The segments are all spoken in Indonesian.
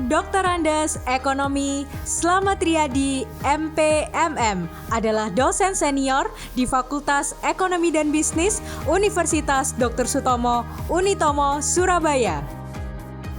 Dr. Andes Ekonomi Slamet Riyadi MPMM adalah dosen senior di Fakultas Ekonomi dan Bisnis Universitas Dr. Sutomo Unitomo, Surabaya.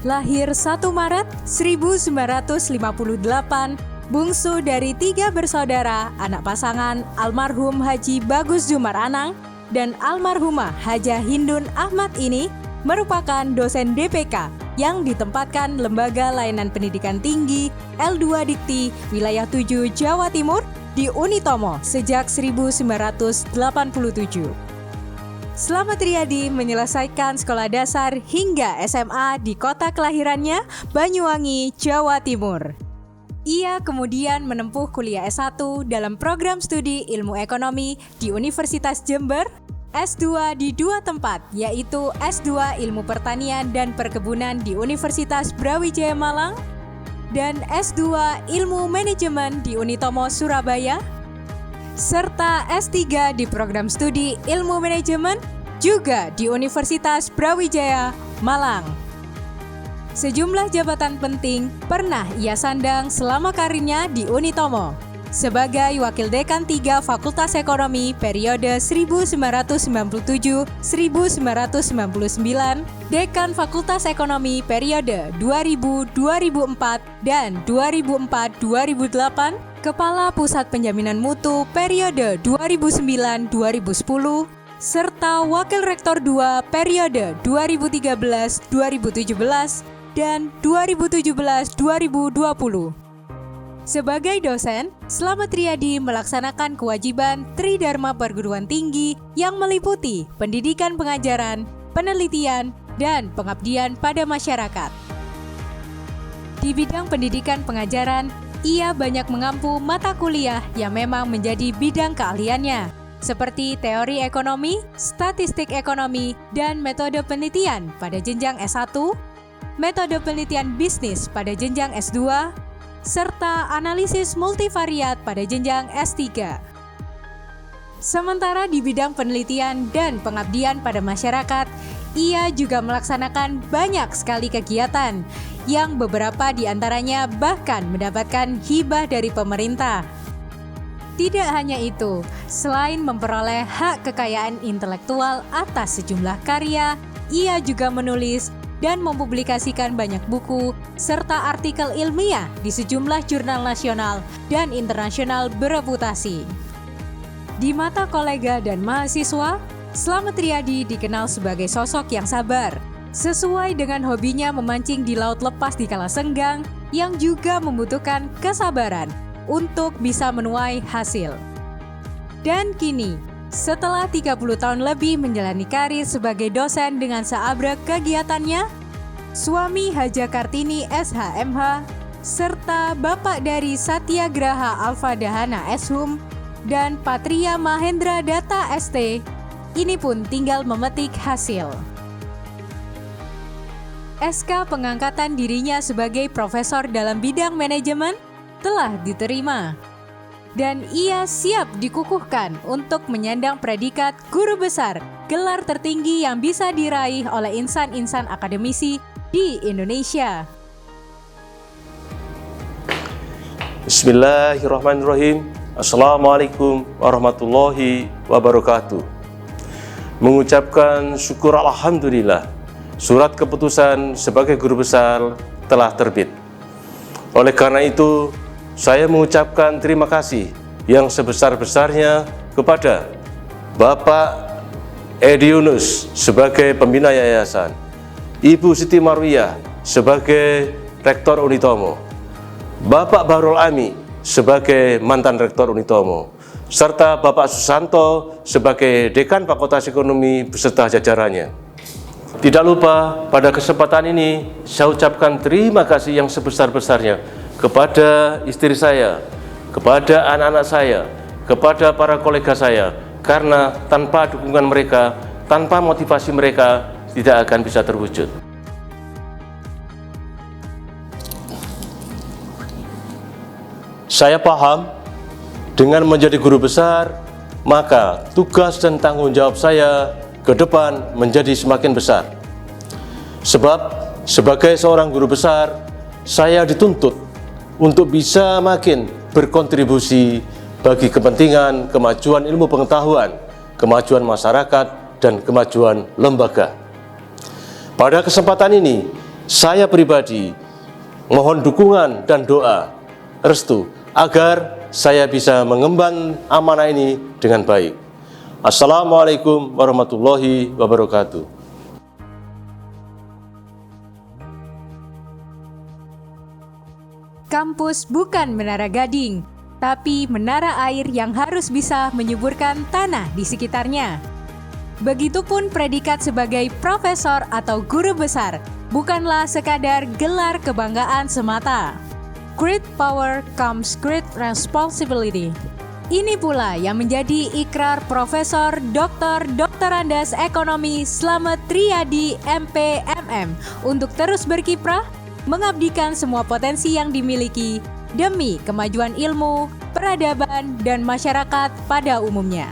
Lahir 1 Maret 1958, bungsu dari 3 bersaudara, anak pasangan almarhum Haji Bagus Jumar Anang dan almarhumah Hajah Hindun Ahmad ini merupakan dosen DPK yang ditempatkan Lembaga Layanan Pendidikan Tinggi L2 Dikti Wilayah 7 Jawa Timur di Unitomo sejak 1987. Slamet Riyadi menyelesaikan sekolah dasar hingga SMA di kota kelahirannya, Banyuwangi, Jawa Timur. Ia kemudian menempuh kuliah S1 dalam program studi ilmu ekonomi di Universitas Jember, S2 di 2 tempat, yaitu S2 Ilmu Pertanian dan Perkebunan di Universitas Brawijaya Malang dan S2 Ilmu Manajemen di Unitomo Surabaya, serta S3 di program studi Ilmu Manajemen juga di Universitas Brawijaya Malang. Sejumlah jabatan penting pernah ia sandang selama karirnya di Unitomo. Sebagai Wakil Dekan 3 Fakultas Ekonomi periode 1997-1999, Dekan Fakultas Ekonomi periode 2000-2004 dan 2004-2008, Kepala Pusat Penjaminan Mutu periode 2009-2010, serta Wakil Rektor 2 periode 2013-2017 dan 2017-2020. Sebagai dosen, Slamet Riyadi melaksanakan kewajiban Tridharma Perguruan Tinggi yang meliputi pendidikan pengajaran, penelitian, dan pengabdian pada masyarakat. Di bidang pendidikan pengajaran, ia banyak mengampu mata kuliah yang memang menjadi bidang keahliannya, seperti teori ekonomi, statistik ekonomi, dan metode penelitian pada jenjang S1, metode penelitian bisnis pada jenjang S2, serta analisis multivariat pada jenjang S3. Sementara di bidang penelitian dan pengabdian pada masyarakat, ia juga melaksanakan banyak sekali kegiatan yang beberapa di antaranya bahkan mendapatkan hibah dari pemerintah. Tidak hanya itu, selain memperoleh hak kekayaan intelektual atas sejumlah karya, ia juga menulis dan mempublikasikan banyak buku serta artikel ilmiah di sejumlah jurnal nasional dan internasional bereputasi. Di mata kolega dan mahasiswa, Slamet Riyadi dikenal sebagai sosok yang sabar, sesuai dengan hobinya memancing di laut lepas di kala senggang yang juga membutuhkan kesabaran untuk bisa menuai hasil. Dan kini, setelah 30 tahun lebih menjalani karir sebagai dosen dengan seabrek kegiatannya, suami Haja Kartini SHMH, serta bapak dari Satyagraha Alfa Dahana Shum dan Patria Mahendra Data ST, ini pun tinggal memetik hasil. SK pengangkatan dirinya sebagai profesor dalam bidang manajemen telah diterima. Dan ia siap dikukuhkan untuk menyandang predikat guru besar, gelar tertinggi yang bisa diraih oleh insan-insan akademisi di Indonesia. Bismillahirrahmanirrahim. Assalamualaikum warahmatullahi wabarakatuh. Mengucapkan syukur alhamdulillah, surat keputusan sebagai guru besar telah terbit. Oleh karena itu, saya mengucapkan terima kasih yang sebesar-besarnya kepada Bapak Edi Yunus sebagai pembina yayasan, Ibu Siti Marwiyah sebagai Rektor Unitomo, Bapak Bahrul Ami sebagai mantan Rektor Unitomo, serta Bapak Susanto sebagai Dekan Fakultas Ekonomi beserta jajarannya. Tidak lupa pada kesempatan ini saya ucapkan terima kasih yang sebesar-besarnya kepada istri saya, kepada anak-anak saya, kepada para kolega saya, karena tanpa dukungan mereka, tanpa motivasi mereka, tidak akan bisa terwujud. Saya paham, dengan menjadi guru besar, maka tugas dan tanggung jawab saya ke depan menjadi semakin besar. Sebab sebagai seorang guru besar, saya dituntut untuk bisa makin berkontribusi bagi kepentingan kemajuan ilmu pengetahuan, kemajuan masyarakat, dan kemajuan lembaga. Pada kesempatan ini, saya pribadi mohon dukungan dan doa restu agar saya bisa mengemban amanah ini dengan baik. Assalamualaikum warahmatullahi wabarakatuh. Kampus bukan menara gading, tapi menara air yang harus bisa menyuburkan tanah di sekitarnya. Begitupun predikat sebagai profesor atau guru besar bukanlah sekadar gelar kebanggaan semata. Great power comes great responsibility. Ini pula yang menjadi ikrar Profesor Dr. Andes Ekonomi Slamet Riyadi MPMM untuk terus berkiprah, mengabdikan semua potensi yang dimiliki demi kemajuan ilmu, peradaban, dan masyarakat pada umumnya.